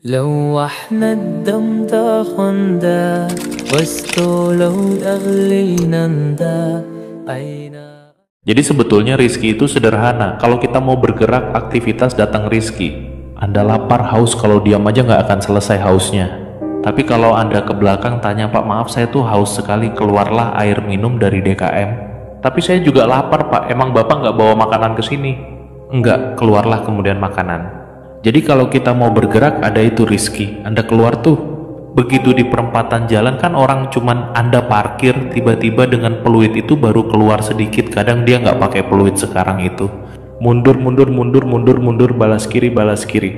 لوحنا الدم تاخندا واستولوا أغلينا أين. Jadi sebetulnya rizki itu sederhana. Kalau kita mau bergerak, aktivitas datang rizki. Anda lapar, haus, kalau diam aja nggak akan selesai hausnya. Tapi kalau Anda ke belakang tanya, Pak maaf saya tuh haus sekali, keluarlah air minum dari DKM. Tapi saya juga lapar Pak, emang Bapak nggak bawa makanan ke sini? Enggak, keluarlah kemudian makanan. Jadi kalau kita mau bergerak, ada itu rizki. Anda keluar tuh, begitu di perempatan jalan kan orang cuman Anda parkir, tiba-tiba dengan peluit itu baru keluar sedikit. Kadang dia nggak pakai peluit sekarang itu. Mundur, balas kiri.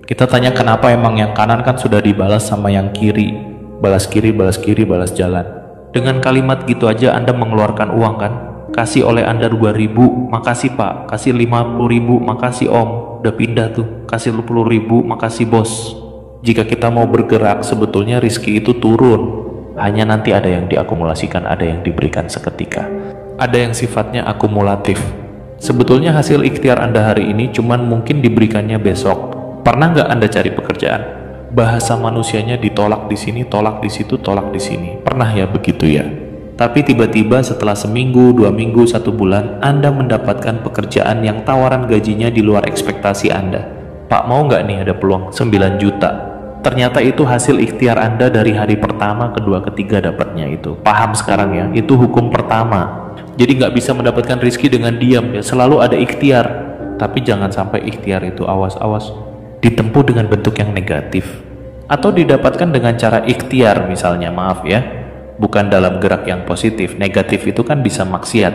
Kita tanya kenapa, emang yang kanan kan sudah dibalas sama yang kiri. Balas kiri, balas jalan. Dengan kalimat gitu aja Anda mengeluarkan uang kan? Kasih oleh Anda 2.000, makasih Pak. Kasih 50.000, makasih Om. Udah pindah tuh. Kasih 10.000, makasih Bos. Jika kita mau bergerak, sebetulnya rizki itu turun. Hanya nanti ada yang diakumulasikan, ada yang diberikan seketika. Ada yang sifatnya akumulatif. Sebetulnya hasil ikhtiar Anda hari ini cuman mungkin diberikannya besok. Pernah nggak Anda cari pekerjaan? Bahasa manusianya ditolak di sini, tolak di situ, tolak di sini. Pernah ya begitu ya? Tapi tiba-tiba setelah seminggu, 2 minggu, 1 bulan, Anda mendapatkan pekerjaan yang tawaran gajinya di luar ekspektasi Anda. Pak mau nggak nih ada peluang 9 juta? Ternyata itu hasil ikhtiar Anda dari hari pertama, kedua, ketiga dapatnya itu. Paham sekarang ya? Itu hukum pertama. Jadi nggak bisa mendapatkan rizki dengan diam ya, selalu ada ikhtiar. Tapi jangan sampai ikhtiar itu awas-awas ditempuh dengan bentuk yang negatif. Atau didapatkan dengan cara ikhtiar misalnya, maaf ya, bukan dalam gerak yang positif. Negatif itu kan bisa maksiat.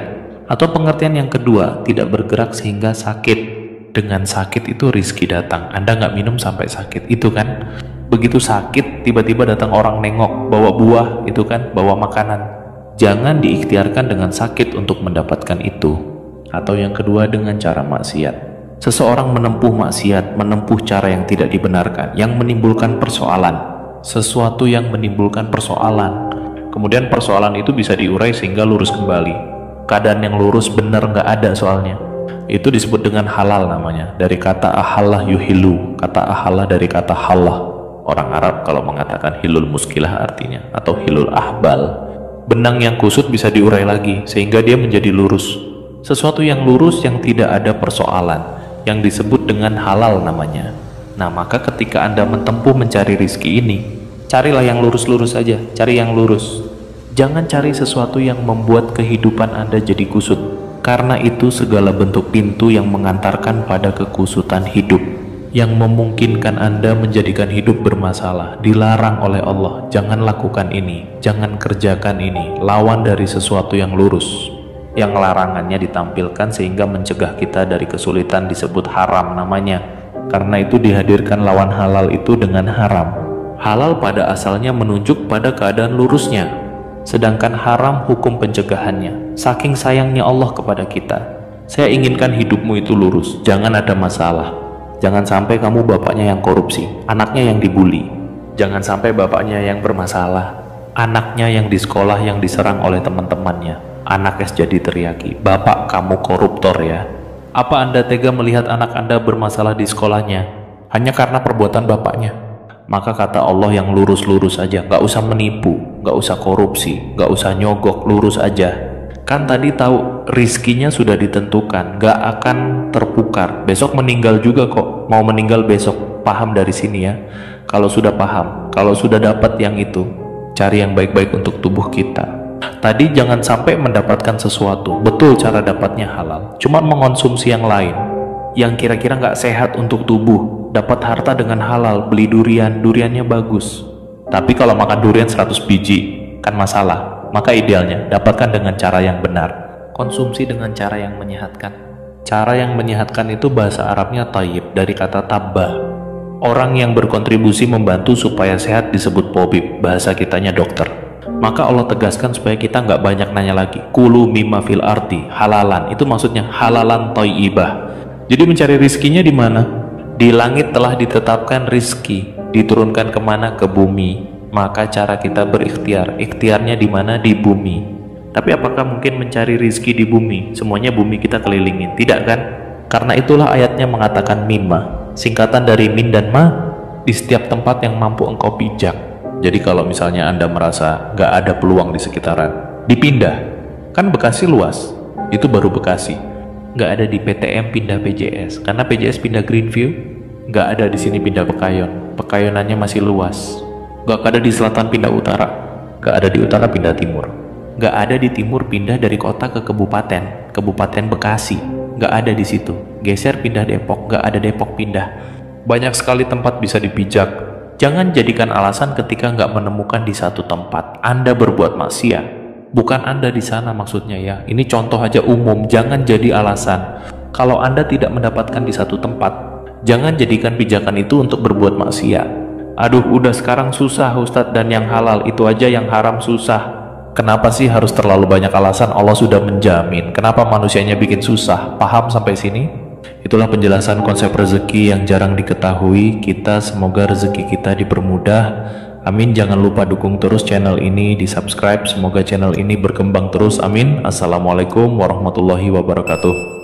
Atau pengertian yang kedua, tidak bergerak sehingga sakit. Dengan sakit itu rizki datang. Anda nggak minum sampai sakit, itu kan. Begitu sakit, tiba-tiba datang orang nengok, bawa buah, itu kan, bawa makanan. Jangan diikhtiarkan dengan sakit untuk mendapatkan itu. Atau yang kedua dengan cara maksiat. Seseorang menempuh maksiat, menempuh cara yang tidak dibenarkan, yang menimbulkan persoalan. Sesuatu yang menimbulkan persoalan. Kemudian persoalan itu bisa diurai sehingga lurus kembali. Keadaan yang lurus benar nggak ada soalnya. Itu disebut dengan halal namanya. Dari kata ahallah yuhilu. Kata ahallah dari kata hallah. Orang Arab kalau mengatakan hilul muskilah artinya. Atau hilul ahbal. Benang yang kusut bisa diurai lagi sehingga dia menjadi lurus. Sesuatu yang lurus yang tidak ada persoalan. Yang disebut dengan halal namanya. Nah maka ketika Anda menempuh mencari rizki ini, carilah yang lurus-lurus saja, cari yang lurus. Jangan cari sesuatu yang membuat kehidupan Anda jadi kusut, karena itu segala bentuk pintu yang mengantarkan pada kekusutan hidup, yang memungkinkan Anda menjadikan hidup bermasalah, dilarang oleh Allah. Jangan lakukan ini, jangan kerjakan ini, lawan dari sesuatu yang lurus. Yang larangannya ditampilkan sehingga mencegah kita dari kesulitan disebut haram namanya. Karena itu dihadirkan lawan halal itu dengan haram. Halal pada asalnya menunjuk pada keadaan lurusnya, sedangkan haram hukum pencegahannya. Saking sayangnya Allah kepada kita, saya inginkan hidupmu itu lurus, jangan ada masalah. Jangan sampai kamu bapaknya yang korupsi, anaknya yang dibully. Jangan sampai bapaknya yang bermasalah, anaknya yang di sekolah yang diserang oleh teman-temannya. Anak jadi teriaki, bapak kamu koruptor ya. Apa Anda tega melihat anak Anda bermasalah di sekolahnya hanya karena perbuatan bapaknya? Maka kata Allah yang lurus-lurus aja, gak usah menipu, gak usah korupsi, gak usah nyogok, lurus aja. Kan tadi tahu rizkinya sudah ditentukan, gak akan terpukar. Besok meninggal juga kok, mau meninggal besok. Paham dari sini ya. Kalau sudah paham, kalau sudah dapat yang itu, cari yang baik-baik untuk tubuh kita. Tadi jangan sampai mendapatkan sesuatu, betul cara dapatnya halal, cuman mengonsumsi yang lain yang kira-kira gak sehat untuk tubuh. Dapat harta dengan halal, beli durian, duriannya bagus. Tapi kalau makan durian 100 biji, kan masalah. Maka idealnya, dapatkan dengan cara yang benar. Konsumsi dengan cara yang menyehatkan. Cara yang menyehatkan itu bahasa Arabnya tayyib, dari kata tabbah. Orang yang berkontribusi membantu supaya sehat disebut pobib, bahasa kitanya dokter. Maka Allah tegaskan supaya kita nggak banyak nanya lagi. Kulu mimma fil ardi, halalan. Itu maksudnya halalan thayyibah. Jadi mencari rizkinya di mana? Di langit telah ditetapkan rizki, diturunkan kemana? Ke bumi. Maka cara kita berikhtiar, ikhtiarnya di mana? Di bumi. Tapi apakah mungkin mencari rizki di bumi? Semuanya bumi kita kelilingin, tidak kan? Karena itulah ayatnya mengatakan mimma, singkatan dari min dan ma. di setiap tempat yang mampu engkau pijak. Jadi kalau misalnya Anda merasa nggak ada peluang di sekitaran, dipindah. Kan Bekasi luas, itu baru Bekasi. Nggak ada di PTM pindah PJS, karena PJS pindah Greenview, nggak ada di sini pindah Pekayon. Pekayonannya masih luas. Nggak ada di selatan pindah utara, nggak ada di utara pindah timur. Nggak ada di timur pindah dari kota ke kabupaten Bekasi, nggak ada di situ. Geser pindah Depok, nggak ada Depok pindah. Banyak sekali tempat bisa dipijak. Jangan jadikan alasan ketika nggak menemukan di satu tempat Anda berbuat maksiat. Bukan Anda di sana maksudnya ya. Ini contoh aja umum, jangan jadi alasan. Kalau Anda tidak mendapatkan di satu tempat, jangan jadikan pijakan itu untuk berbuat maksiat. Aduh, udah sekarang susah Ustadz, dan yang halal itu aja yang haram susah. Kenapa sih harus terlalu banyak alasan? Allah sudah menjamin. Kenapa manusianya bikin susah? Paham sampai sini? Itulah penjelasan konsep rezeki yang jarang diketahui. Semoga rezeki kita dipermudah. Amin. Jangan lupa dukung terus channel ini, di subscribe. Semoga channel ini berkembang terus. Amin. Assalamualaikum warahmatullahi wabarakatuh.